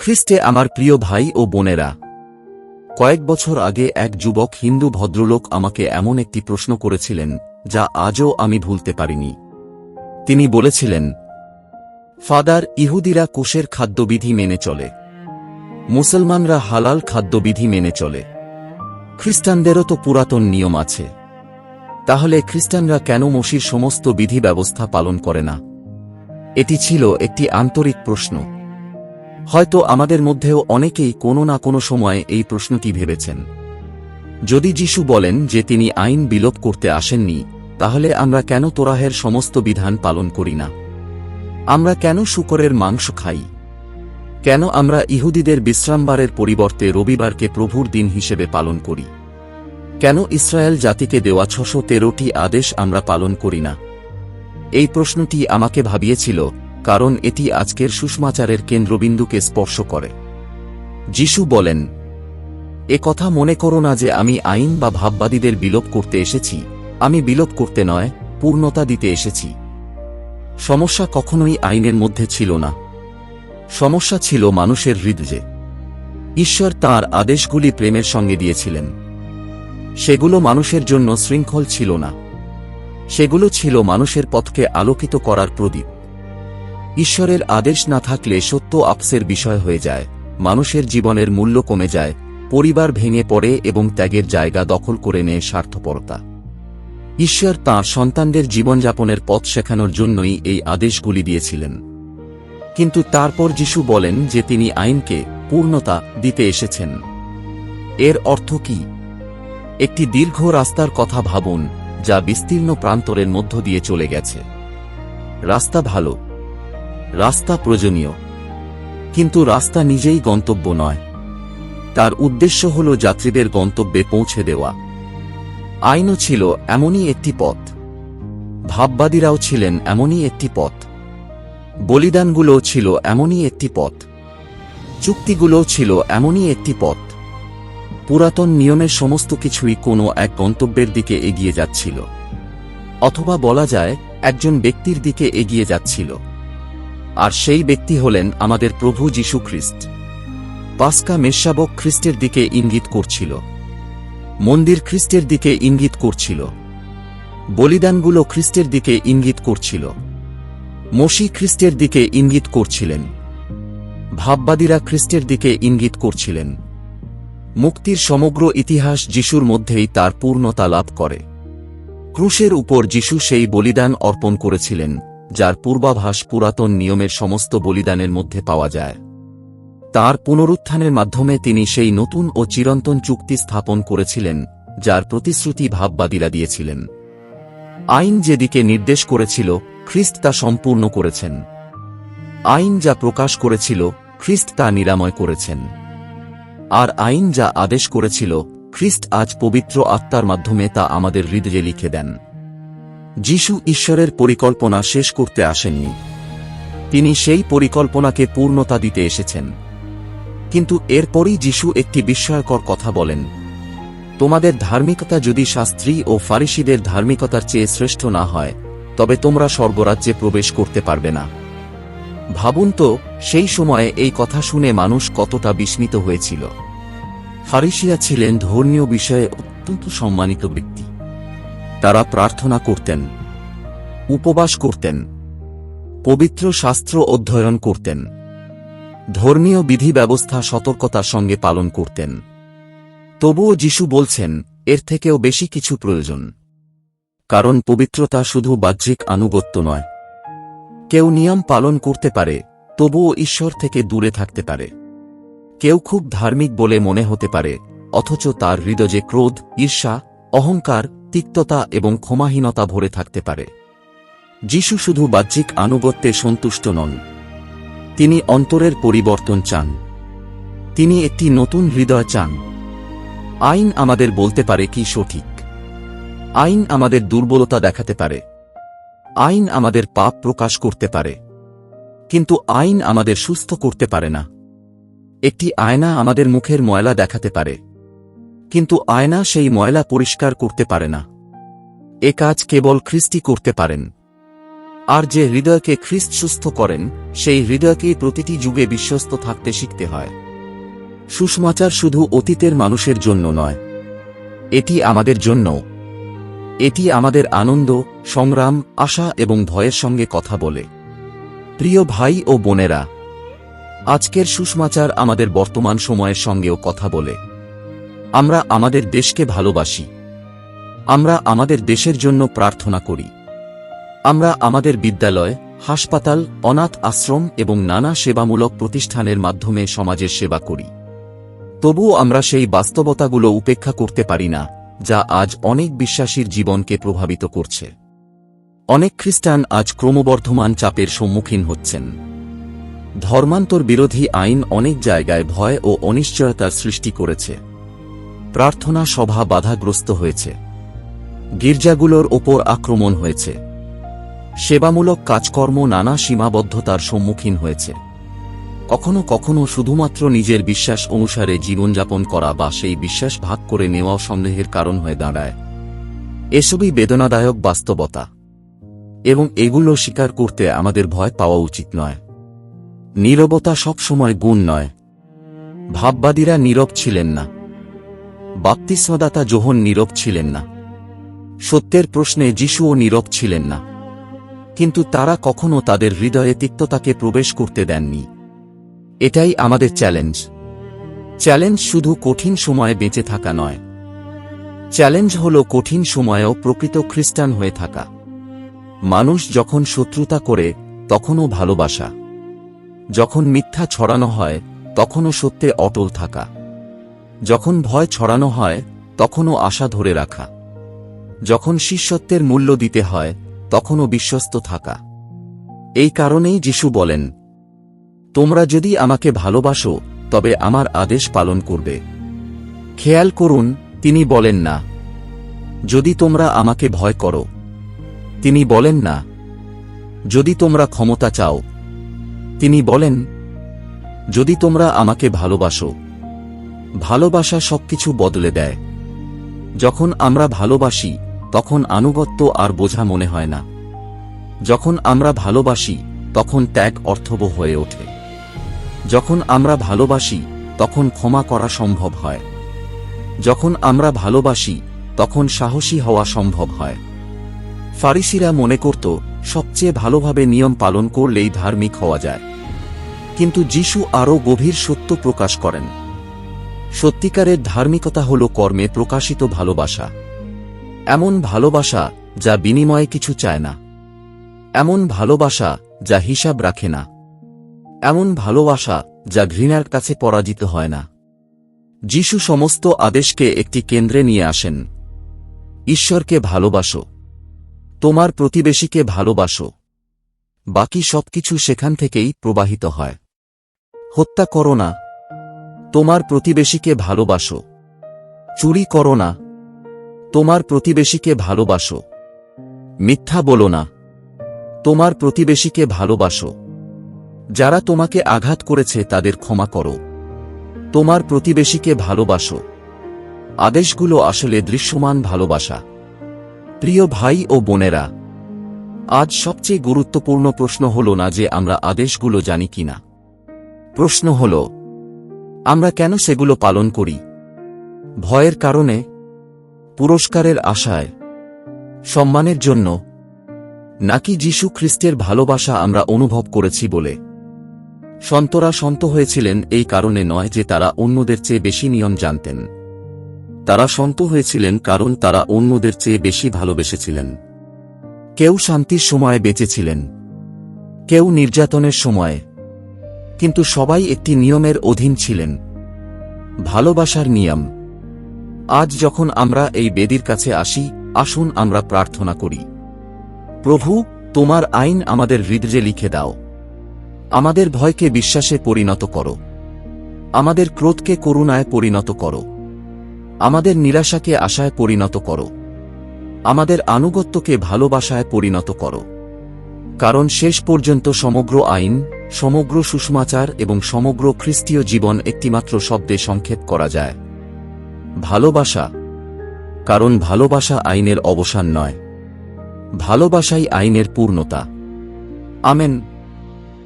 খ্রিস্টে আমার প্রিয় ভাই ও বোনেরা, কয়েক বছর আগে এক যুবক হিন্দু ভদ্রলোক আমাকে এমন একটি প্রশ্ন করেছিলেন যা আজও আমি ভুলতে পারিনি। তিনি বলেছিলেন, ফাদার, ইহুদিরা কোশের খাদ্যবিধি মেনে চলে, মুসলমানরা হালাল খাদ্যবিধি মেনে চলে, খ্রিস্টানদেরও তো পুরাতন নিয়ম আছে, তাহলে খ্রিস্টানরা কেন মসির সমস্ত বিধি ব্যবস্থা পালন করে না? এটি ছিল একটি আন্তরিক প্রশ্ন। হয়তো আমাদের মধ্যেও অনেকেই কোনো না কোনো সময়ে এই প্রশ্নটি ভেবেছেন। যদি যিশু বলেন যে তিনি আইন বিলোপ করতে আসেননি, তাহলে আমরা কেন তোরাহের সমস্ত বিধান পালন করি না? আমরা কেন শূকরের মাংস খাই? কেন আমরা ইহুদিদের বিশ্রামবারের পরিবর্তে রবিবারকে প্রভুর দিন হিসেবে পালন করি? কেন ইসরায়েল জাতিকে দেওয়া 613টি আদেশ আমরা পালন করি না? এই প্রশ্নটি আমাকে ভাবিয়েছিল, কারণ এটি আজকের সুসমাচারের কেন্দ্রবিন্দুকে স্পর্শ করে। যিশু বলেন, এ কথা মনে করো না যে আমি আইন বা ভাববাদীদের বিলোপ করতে এসেছি। আমি বিলোপ করতে নয়, পূর্ণতা দিতে এসেছি। সমস্যা কখনোই আইনের মধ্যে ছিল না। সমস্যা ছিল মানুষের হৃদয়ে। ঈশ্বর তাঁর আদেশগুলি প্রেমের সঙ্গে দিয়েছিলেন। সেগুলো মানুষের জন্য শৃঙ্খল ছিল না, সেগুলো ছিল মানুষের পথকে আলোকিত করার প্রদীপ। ঈশ্বরের আদেশ না থাকলে সত্য আপসের বিষয় হয়ে যায়, মানুষের জীবনের মূল্য কমে যায়, পরিবার ভেঙে পড়ে এবং ত্যাগের জায়গা দখল করে নেয় স্বার্থপরতা। ঈশ্বর তাঁর সন্তানদের জীবনযাপনের পথ শেখানোর জন্যই এই আদেশগুলি দিয়েছিলেন। কিন্তু তারপর যিশু বলেন যে তিনি আইনকে পূর্ণতা দিতে এসেছেন। এর অর্থ কি? একটি দীর্ঘ রাস্তার কথা ভাবুন, যা বিস্তীর্ণ প্রান্তরের মধ্য দিয়ে চলে গেছে। রাস্তা ভালো, রাস্তা প্রয়োজনীয়, কিন্তু রাস্তা নিজেই গন্তব্য নয়। তার উদ্দেশ্য হল যাত্রীদের গন্তব্যে পৌঁছে দেওয়া। আইনও ছিল এমনই একটি পথ, ভাববাদীরাও ছিলেন এমনই একটি পথ, বলিদানগুলোও ছিল এমনই একটি পথ, চুক্তিগুলোও ছিল এমনই একটি পথ। পুরাতন নিয়মের সমস্ত কিছুই কোনো এক গন্তব্যের দিকে এগিয়ে যাচ্ছিল, অথবা বলা যায় একজন ব্যক্তির দিকে এগিয়ে যাচ্ছিল। আর সেই ব্যক্তি হলেন আমাদের প্রভু যীশু খ্রিস্ট। পাস্কা মেষশাবক খ্রিস্টের দিকে ইঙ্গিত করছিল, মন্দির খ্রিস্টের দিকে ইঙ্গিত করছিল, বলিদানগুলো খ্রিস্টের দিকে ইঙ্গিত করছিল, মসিহ খ্রিস্টের দিকে ইঙ্গিত করছিলেন, ভাববাদীরা খ্রিস্টের দিকে ইঙ্গিত করছিলেন। মুক্তির সমগ্র ইতিহাস যিশুর মধ্যেই তার পূর্ণতা লাভ করে। ক্রুশের উপর যিশু সেই বলিদান অর্পণ করেছিলেন, যার পূর্বাভাস পুরাতন নিয়মের সমস্ত বলিদানের মধ্যে পাওয়া যায়। তার পুনরুত্থানের মাধ্যমে তিনি সেই নতুন ও চিরন্তন চুক্তি স্থাপন করেছিলেন, যার প্রতিশ্রুতি ভাববাদীরা দিয়েছিলেন। আইন যেদিকে নির্দেশ করেছিল, খ্রিস্ট তা সম্পূর্ণ করেছেন। আইন যা প্রকাশ করেছিল, খ্রিস্ট তা নিরাময় করেছেন। আর আইন যা আদেশ করেছিল, খ্রিস্ট আজ পবিত্র আত্মার মাধ্যমে তা আমাদের হৃদয়ে লিখে দেন। যিশু ঈশ্বরের পরিকল্পনা শেষ করতে আসেননি, তিনি সেই পরিকল্পনাকে পূর্ণতা দিতে এসেছেন। কিন্তু এরপরই যিশু একটি বিস্ময়কর কথা বলেন, তোমাদের ধার্মিকতা যদি শাস্ত্রী ও ফারিসীদের ধার্মিকতার চেয়ে শ্রেষ্ঠ না হয়, তবে তোমরা স্বর্গরাজ্যে প্রবেশ করতে পারবে না। ভাবুন তো, সেই সময়ে এই কথা শুনে মানুষ কতটা বিস্মিত হয়েছিল। ফারিসীরা ছিলেন ধর্মীয় বিষয়ে অত্যন্ত সম্মানিত ব্যক্তি। তারা প্রার্থনা করতেন, উপবাস করতেন, পবিত্র শাস্ত্র অধ্যয়ন করতেন, ধর্মীয় বিধি ব্যবস্থা সতর্কতার সঙ্গে পালন করতেন। তবুও যিশু বলছেন, এর থেকেও বেশি কিছু প্রয়োজন। কারণ পবিত্রতা শুধু বাহ্যিক আনুগত্য নয়। কেউ নিয়ম পালন করতে পারে, তবুও ঈশ্বর থেকে দূরে থাকতে পারে। কেউ খুব ধার্মিক বলে মনে হতে পারে, অথচ তার হৃদয়ে ক্রোধ, ঈর্ষা, অহংকার, তিক্ততা এবং ক্ষমাহীনতা ভরে থাকতে পারে। যিশু শুধু বাহ্যিক আনুগত্যে সন্তুষ্ট নন, তিনি অন্তরের পরিবর্তন চান। তিনি একটি নতুন হৃদয় চান। আইন আমাদের বলতে পারে কি সঠিক, আইন আমাদের দুর্বলতা দেখাতে পারে, আইন আমাদের পাপ প্রকাশ করতে পারে, কিন্তু আইন আমাদের সুস্থ করতে পারে না। একটি আয়না আমাদের মুখের ময়লা দেখাতে পারে, কিন্তু আয়না সেই ময়লা পরিষ্কার করতে পারে না। এ কাজ কেবল খ্রিস্টই করতে পারেন। আর যে হৃদয়কে খ্রিস্ট সুস্থ করেন, সেই হৃদয়কেই প্রতিটি যুগে বিশ্বস্ত থাকতে শিখতে হয়। সুসমাচার শুধু অতীতের মানুষের জন্য নয়, এটি আমাদের জন্য। এটি আমাদের আনন্দ, সংগ্রাম, আশা এবং ভয়ের সঙ্গে কথা বলে। প্রিয় ভাই ও বোনেরা, আজকের সুসমাচার আমাদের বর্তমান সময়ের সঙ্গেও কথা বলে। আমরা আমাদের দেশকে ভালোবাসি। আমরা আমাদের দেশের জন্য প্রার্থনা করি। আমরা আমাদের বিদ্যালয়, হাসপাতাল, অনাথ আশ্রম এবং নানা সেবামূলক প্রতিষ্ঠানের মাধ্যমে সমাজের সেবা করি। তবুও আমরা সেই বাস্তবতাগুলো উপেক্ষা করতে পারি না, যা আজ অনেক বিশ্বাসীর জীবনকে প্রভাবিত করছে। অনেক খ্রিস্টান আজ ক্রমবর্ধমান চাপের সম্মুখীন হচ্ছেন। ধর্মান্তর বিরোধী আইন অনেক জায়গায় ভয় ও অনিশ্চয়তার সৃষ্টি করেছে। প্রার্থনা সভা বাধাগ্রস্ত হয়েছে। গির্জাগুলোর ওপর আক্রমণ হয়েছে। সেবামূলক কাজকর্ম নানা সীমাবদ্ধতার সম্মুখীন হয়েছে। কখনো কখনো শুধুমাত্র নিজের বিশ্বাস অনুসারে জীবনযাপন করা বা সেই বিশ্বাস ভাগ করে নেওয়াও সন্দেহের কারণ হয়ে দাঁড়ায়। এসবই বেদনাদায়ক বাস্তবতা, এবং এগুলো স্বীকার করতে আমাদের ভয় পাওয়া উচিত নয়। নীরবতা সবসময় গুণ নয়। ভাববাদীরা নীরব ছিলেন না। বাপ্তিস্মদাতা যোহন নীরব ছিলেন না। সত্যের প্রশ্নে যিশুও নীরব ছিলেন না। কিন্তু তারা কখনো তাদের হৃদয়ে তিক্ততাকে প্রবেশ করতে দেননি। এটাই আমাদের চ্যালেঞ্জ। চ্যালেঞ্জ শুধু কঠিন সময়ে বেঁচে থাকা নয়। চ্যালেঞ্জ হল কঠিন সময়েও প্রকৃত খ্রিস্টান হয়ে থাকা। মানুষ যখন শত্রুতা করে, তখনও ভালোবাসা। যখন মিথ্যা ছড়ানো হয়, তখনও সত্যে অটল থাকা। যখন ভয় ছড়ানো হয়, তখনও আশা ধরে রাখা। যখন শিষ্যত্বের মূল্য দিতে হয়, তখনও বিশ্বস্ত থাকা। এই কারণেই যিশু বলেন, তোমরা যদি আমাকে ভালোবাসো, তবে আমার আদেশ পালন করবে। খেয়াল করুন, তিনি বলেন না, যদি তোমরা আমাকে ভয় করো। তিনি বলেন না, যদি তোমরা ক্ষমতা চাও। তিনি বলেন, যদি তোমরা আমাকে ভালোবাসো। ভালোবাসা সবকিছু বদলে দেয়। যখন আমরা ভালোবাসি, তখন আনুগত্য আর বোঝা মনে হয় না। যখন আমরা ভালোবাসি, তখন ত্যাগ অর্থবহ হয়ে ওঠে। যখন আমরা ভালোবাসি, তখন ক্ষমা করা সম্ভব হয়। যখন আমরা ভালোবাসি, তখন সাহসী হওয়া সম্ভব হয়। ফারিসিরা মনে করত, সবচেয়ে ভালোভাবে নিয়ম পালন করলেই ধার্মিক হওয়া যায়। কিন্তু যিশু আরও গভীর সত্য প্রকাশ করেন। সত্যিকারের ধার্মিকতা হল কর্মে প্রকাশিত ভালোবাসা। এমন ভালোবাসা যা বিনিময়ে কিছু চায় না। এমন ভালোবাসা যা হিসাব রাখে না। এমন ভালোবাসা যা ঘৃণার কাছে পরাজিত হয় না। যিশু সমস্ত আদেশকে একটি কেন্দ্রে নিয়ে আসেন। ঈশ্বরকে ভালোবাসো। তোমার প্রতিবেশীকে ভালোবাসো। বাকি সবকিছু সেখান থেকেই প্রবাহিত হয়। হত্যা করো না। তোমার প্রতিবেশীকে ভালোবাসো। চুরি করো না। তোমার প্রতিবেশীকে ভালোবাসো। মিথ্যা বলো না। তোমার প্রতিবেশীকে ভালোবাসো। যারা তোমাকে আঘাত করেছে তাদের ক্ষমা করো। তোমার প্রতিবেশীকে ভালোবাসো। আদেশগুলো আসলে দৃশ্যমান ভালোবাসা। প্রিয় ভাই ও বোনেরা, আজ সবচেয়ে গুরুত্বপূর্ণ প্রশ্ন হল না যে আমরা আদেশগুলো জানি কিনা। প্রশ্ন হল, আমরা কেন সেগুলো পালন করি? ভয়ের কারণে? পুরস্কারের আশায়? সম্মানের জন্য? নাকি যীশু খ্রিস্টের ভালোবাসা আমরা অনুভব করেছি বলে? সন্তরা সন্ত হয়েছিলেন এই কারণে নয় যে তারা অন্যদের চেয়ে বেশি নিয়ম জানতেন। তারা সন্ত হয়েছিলেন কারণ তারা অন্যদের চেয়ে বেশি ভালোবেসেছিলেন। কেউ শান্তির সময়ে বেঁচেছিলেন, কেউ নির্যাতনের সময়ে, কিন্তু সবাই একটি নিয়মের অধীন ছিলেন, ভালোবাসার নিয়ম। আজ যখন আমরা এই বেদির কাছে আসি, আসুন আমরা প্রার্থনা করি। প্রভু, তোমার আইন আমাদের হৃদয়ে লিখে দাও। আমাদের ভয়কে বিশ্বাসে পরিণত করো। আমাদের ক্রোধকে করুণায় পরিণত করো। আমাদের নিরাশাকে আশায় পরিণত করো। আমাদের আনুগত্যকে ভালোবাসায় পরিণত করো। কারণ শেষ পর্যন্ত সমগ্র আইন, সমগ্র সুসমাচার এবং সমগ্র খ্রিস্টীয় জীবন একটিমাত্র শব্দে সংক্ষেপ করা যায়: ভালোবাসা। কারণ ভালোবাসা আইনের অবসান নয়, ভালোবাসাই আইনের পূর্ণতা। আমেন।